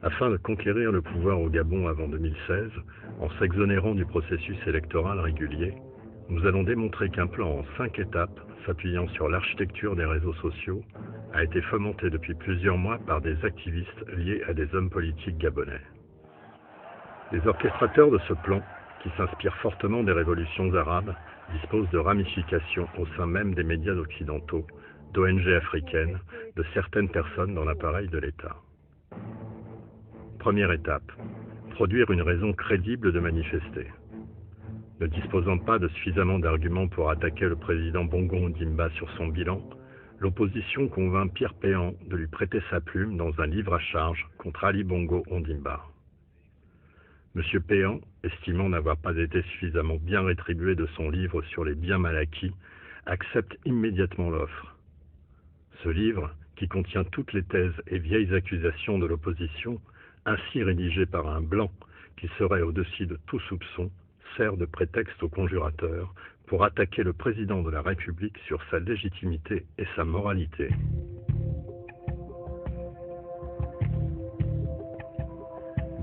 Afin de conquérir le pouvoir au Gabon avant 2016, en s'exonérant du processus électoral régulier, nous allons démontrer qu'un plan en 5 étapes, s'appuyant sur l'architecture des réseaux sociaux, a été fomenté depuis plusieurs mois par des activistes liés à des hommes politiques gabonais. Les orchestrateurs de ce plan, qui s'inspirent fortement des révolutions arabes, disposent de ramifications au sein même des médias occidentaux, d'ONG africaines, de certaines personnes dans l'appareil de l'État. Première étape, produire une raison crédible de manifester. Ne disposant pas de suffisamment d'arguments pour attaquer le président Bongo Ondimba sur son bilan, l'opposition convainc Pierre Péan de lui prêter sa plume dans un livre à charge contre Ali Bongo Ondimba. M. Péan, estimant n'avoir pas été suffisamment bien rétribué de son livre sur les biens mal acquis, accepte immédiatement l'offre. Ce livre, qui contient toutes les thèses et vieilles accusations de l'opposition, ainsi rédigé par un blanc qui serait au-dessus de tout soupçon, sert de prétexte aux conjurateurs pour attaquer le président de la République sur sa légitimité et sa moralité.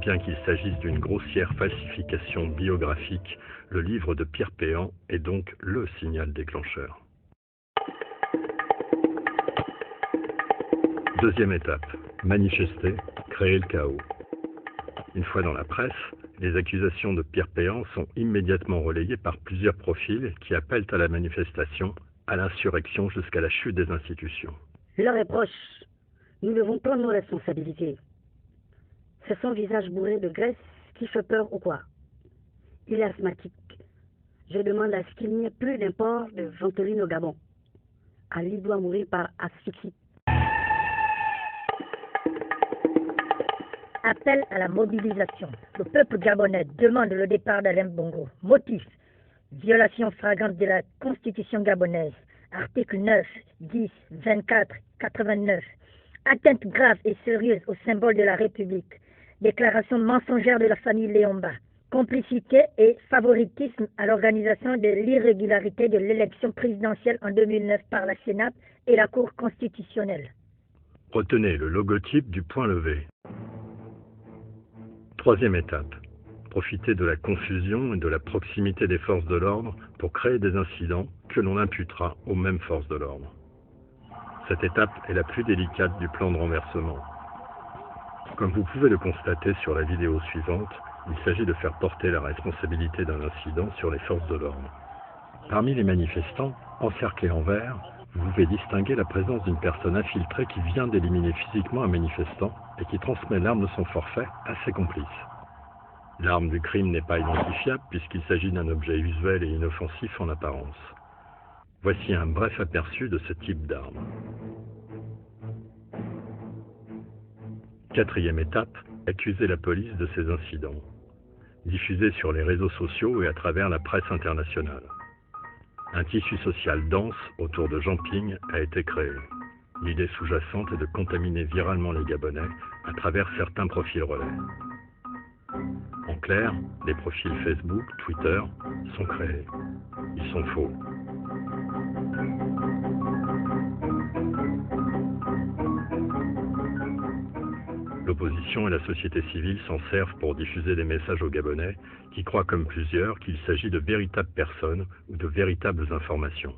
Bien qu'il s'agisse d'une grossière falsification biographique, le livre de Pierre Péan est donc le signal déclencheur. Deuxième étape, manifester, créer le chaos. Une fois dans la presse, les accusations de Pierre Péan sont immédiatement relayées par plusieurs profils qui appellent à la manifestation, à l'insurrection jusqu'à la chute des institutions. L'heure est proche. Nous devons prendre nos responsabilités. C'est son visage bourré de graisse qui fait peur ou quoi? Il est asthmatique. Je demande à ce qu'il n'y ait plus d'import de ventoline au Gabon. Ali doit mourir par asphyxie. Appel à la mobilisation. Le peuple gabonais demande le départ d'Alain Bongo. Motif: violation flagrante de la Constitution gabonaise. Articles 9, 10, 24, 89. Atteinte grave et sérieuse au symbole de la République. Déclaration mensongère de la famille Léomba. Complicité et favoritisme à l'organisation de l'irrégularité de l'élection présidentielle en 2009 par la Sénat et la Cour constitutionnelle. Retenez le logotype du point levé. Troisième étape, profiter de la confusion et de la proximité des forces de l'ordre pour créer des incidents que l'on imputera aux mêmes forces de l'ordre. Cette étape est la plus délicate du plan de renversement. Comme vous pouvez le constater sur la vidéo suivante, il s'agit de faire porter la responsabilité d'un incident sur les forces de l'ordre. Parmi les manifestants, encerclés en vert, vous pouvez distinguer la présence d'une personne infiltrée qui vient d'éliminer physiquement un manifestant et qui transmet l'arme de son forfait à ses complices. L'arme du crime n'est pas identifiable puisqu'il s'agit d'un objet usuel et inoffensif en apparence. Voici un bref aperçu de ce type d'arme. Quatrième étape, accuser la police de ces incidents. Diffuser sur les réseaux sociaux et à travers la presse internationale. Un tissu social dense autour de Jean Ping a été créé. L'idée sous-jacente est de contaminer viralement les Gabonais à travers certains profils relais. En clair, les profils Facebook, Twitter sont créés. Ils sont faux. L'opposition et la société civile s'en servent pour diffuser des messages aux Gabonais qui croient comme plusieurs qu'il s'agit de véritables personnes ou de véritables informations.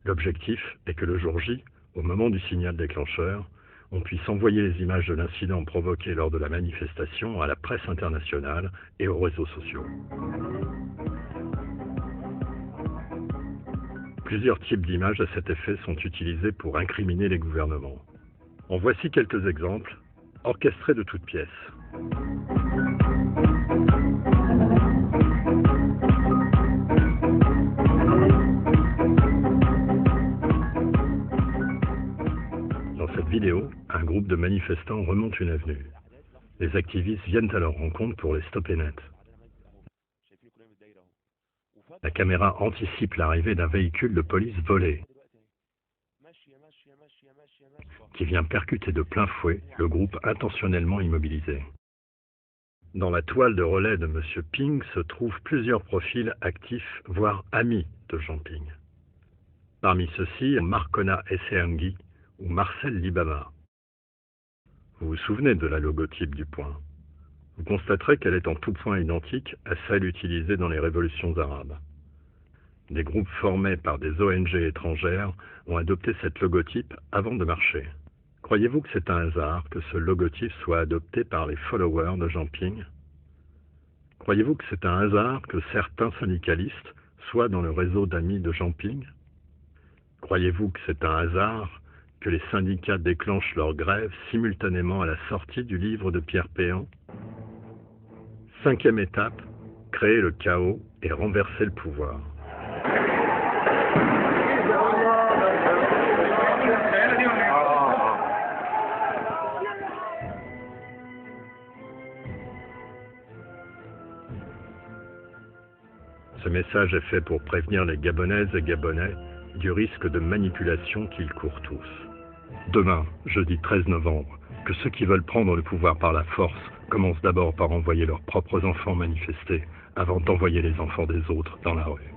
L'objectif est que le jour J, au moment du signal déclencheur, on puisse envoyer les images de l'incident provoqué lors de la manifestation à la presse internationale et aux réseaux sociaux. Plusieurs types d'images à cet effet sont utilisés pour incriminer les gouvernements. En voici quelques exemples, orchestrés de toutes pièces. Dans cette vidéo, un groupe de manifestants remonte une avenue. Les activistes viennent à leur rencontre pour les stopper net. La caméra anticipe l'arrivée d'un véhicule de police volé, qui vient percuter de plein fouet le groupe intentionnellement immobilisé. Dans la toile de relais de M. Ping se trouvent plusieurs profils actifs, voire amis de Jean Ping. Parmi ceux-ci, Marcona Esseangui ou Marcel Libama. Vous vous souvenez de la logotype du Point. Vous constaterez qu'elle est en tout point identique à celle utilisée dans les révolutions arabes. Des groupes formés par des ONG étrangères ont adopté cette logotype avant de marcher. Croyez-vous que c'est un hasard que ce logotype soit adopté par les followers de Jean Ping? Croyez-vous que c'est un hasard que certains syndicalistes soient dans le réseau d'amis de Jean Ping? Croyez-vous que c'est un hasard que les syndicats déclenchent leur grève simultanément à la sortie du livre de Pierre Péan? 5e étape, créer le chaos et renverser le pouvoir. Ce message est fait pour prévenir les Gabonaises et Gabonais du risque de manipulation qu'ils courent tous. Demain, jeudi 13 novembre, que ceux qui veulent prendre le pouvoir par la force commencent d'abord par envoyer leurs propres enfants manifester avant d'envoyer les enfants des autres dans la rue.